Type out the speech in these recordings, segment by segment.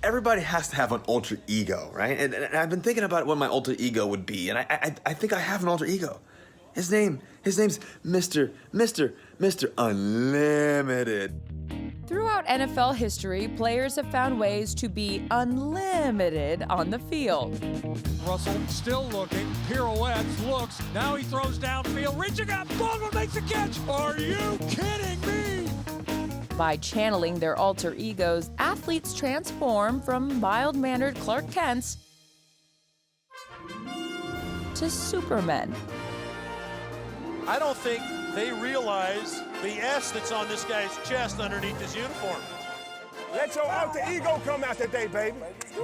everybody has to have an alter ego, right? And I've been thinking about what my alter ego would be, and I think I have an alter ego. His name's Mr. Unlimited. Throughout NFL history, players have found ways to be unlimited on the field. Russell still looking, pirouettes, looks, now he throws downfield, reaching up, Baldwin makes a catch. Are you kidding me? By channeling their alter egos, athletes transform from mild-mannered Clark Kents to Supermen. I don't think they realize the S that's on this guy's chest underneath his uniform. Let your alter ego come out today, baby.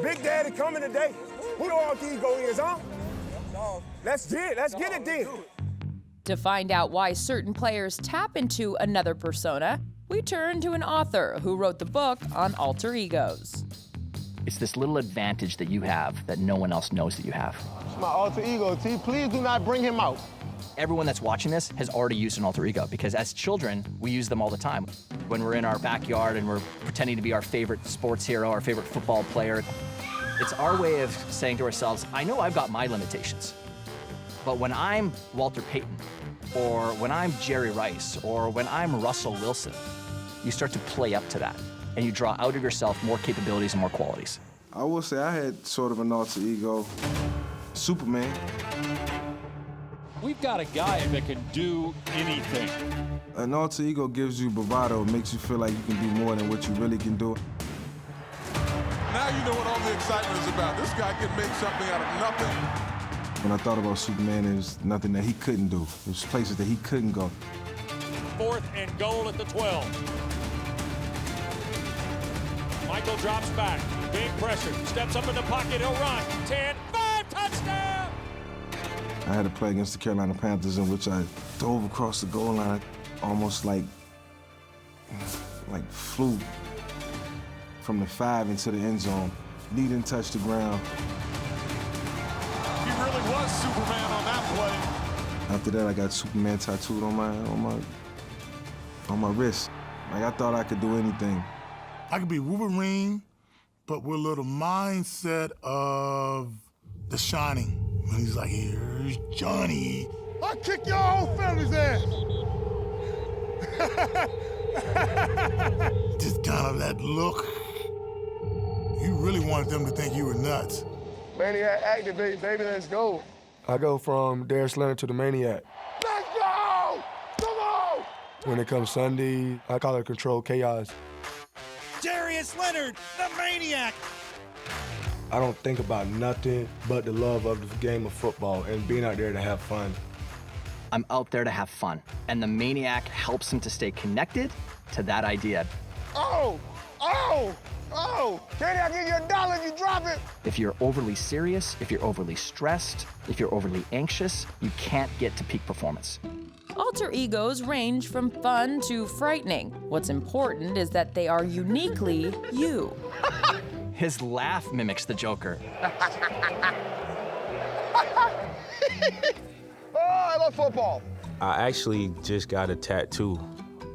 Big Daddy coming today. Who your alter ego is, huh? Let's get it then. To find out why certain players tap into another persona, we turn to an author who wrote the book on alter egos. It's this little advantage that you have that no one else knows that you have. It's my alter ego, T. Please do not bring him out. Everyone that's watching this has already used an alter ego because as children, we use them all the time. When we're in our backyard and we're pretending to be our favorite sports hero, our favorite football player, it's our way of saying to ourselves, I know I've got my limitations, but when I'm Walter Payton, or when I'm Jerry Rice, or when I'm Russell Wilson, you start to play up to that, and you draw out of yourself more capabilities and more qualities. I will say I had sort of an alter ego, Superman. We've got a guy that can do anything. An alter ego gives you bravado, makes you feel like you can do more than what you really can do. Now you know what all the excitement is about. This guy can make something out of nothing. When I thought about Superman, there was nothing that he couldn't do. There was places that he couldn't go. 4th and goal at the 12. Michael drops back, being pressured, steps up in the pocket, he'll run. 10, 5, touchdown! I had to play against the Carolina Panthers in which I dove across the goal line, almost like flew from the 5 into the end zone. Knee didn't touch the ground. He really was Superman on that play. After that, I got Superman tattooed on my wrist. Like, I thought I could do anything. I could be Wolverine, but with a little mindset of The Shining. When he's like, here's Johnny. I'll kick your whole family's ass. Just kind of that look. You really wanted them to think you were nuts. Maniac activate, baby, let's go. I go from Darius Leonard to the Maniac. Let's go! Come on! When it comes Sunday, I call it controlled chaos. Darius Leonard, the Maniac. I don't think about nothing but the love of the game of football and being out there to have fun. I'm out there to have fun, and the Maniac helps him to stay connected to that idea. Oh! Oh! Oh! Katie, I'll give you $1 if you drop it! If you're overly serious, if you're overly stressed, if you're overly anxious, you can't get to peak performance. Alter egos range from fun to frightening. What's important is that they are uniquely you. His laugh mimics the Joker. Oh, I love football. I actually just got a tattoo.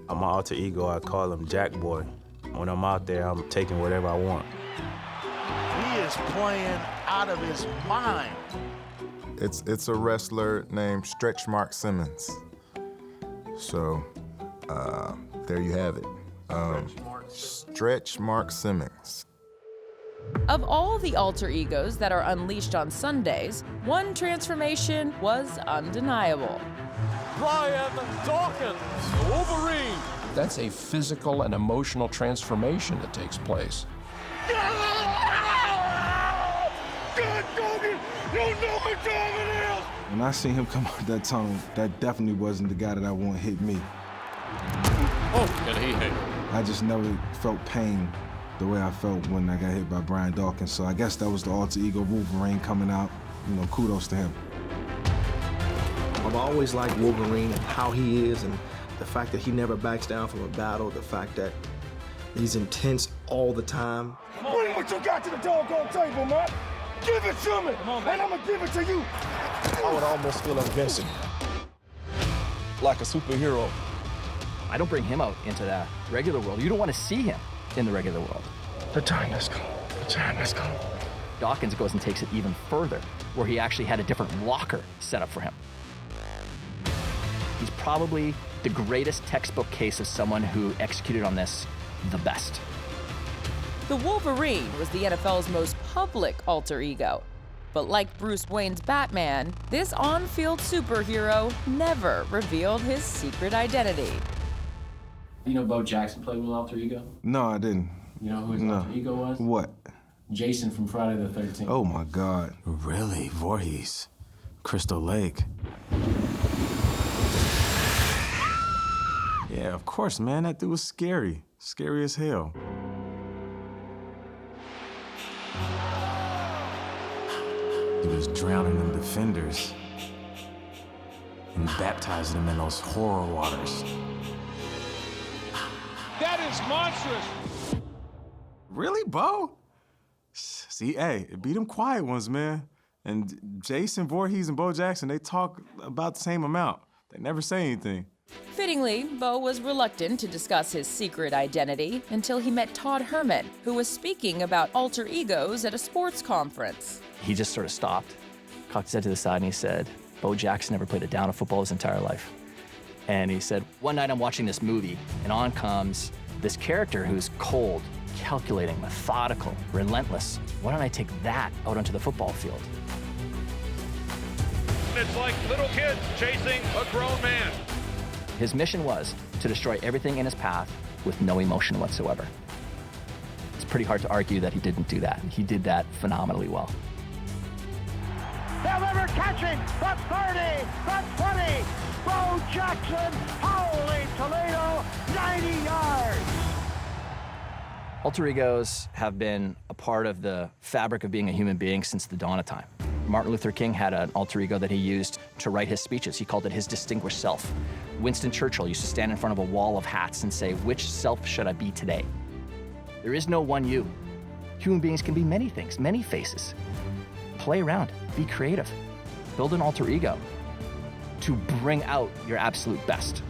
On my alter ego, I call him Jack Boy. When I'm out there, I'm taking whatever I want. He is playing out of his mind. It's a wrestler named Stretch Mark Simmons. So, there you have it. Stretch Mark Simmons. Of all the alter egos that are unleashed on Sundays, one transformation was undeniable. Brian Dawkins, Wolverine. That's a physical and emotional transformation that takes place. Good doggy! You know what time it is! When I seen him come out that tunnel, that definitely wasn't the guy that I want hit me. Oh, and he hit. I just never felt pain the way I felt when I got hit by Brian Dawkins. So I guess that was the alter ego Wolverine coming out. You know, kudos to him. I've always liked Wolverine and how he is, and the fact that he never backs down from a battle, the fact that he's intense all the time. Bring what you got to the doggone table, man. Give it to me, and I'm gonna give it to you. I would almost feel invincible, like a superhero. I don't bring him out into the regular world. You don't want to see him in the regular world. The time has come. The John, let's go. Dawkins goes and takes it even further, where he actually had a different locker set up for him. He's probably the greatest textbook case of someone who executed on this the best. The Wolverine was the NFL's most public alter ego. But like Bruce Wayne's Batman, this on-field superhero never revealed his secret identity. You know Bo Jackson played with alter ego? No, I didn't. You know who his alter ego was? What? Jason from Friday the 13th. Oh my God. Really? Voorhees? Crystal Lake? Yeah, of course, man. That dude was scary. Scary as hell. He was drowning in defenders and baptizing them in those horror waters. That is monstrous. Really, Bo? See, hey, it be them quiet ones, man. And Jason Voorhees and Bo Jackson, they talk about the same amount. They never say anything. Fittingly, Bo was reluctant to discuss his secret identity until he met Todd Herman, who was speaking about alter egos at a sports conference. He just sort of stopped, cocked his head to the side, and he said, Bo Jackson never played a down of football his entire life. And he said, one night I'm watching this movie, and on comes this character who's cold, calculating, methodical, relentless. Why don't I take that out onto the football field? It's like little kids chasing a grown man. His mission was to destroy everything in his path with no emotion whatsoever. It's pretty hard to argue that he didn't do that. He did that phenomenally well. They'll never catch him. The 30, the 20. Bo Jackson, holy Toledo, 90 yards. Alter egos have been a part of the fabric of being a human being since the dawn of time. Martin Luther King had an alter ego that he used to write his speeches. He called it his distinguished self. Winston Churchill used to stand in front of a wall of hats and say, which self should I be today? There is no one you. Human beings can be many things, many faces. Play around, be creative, build an alter ego to bring out your absolute best.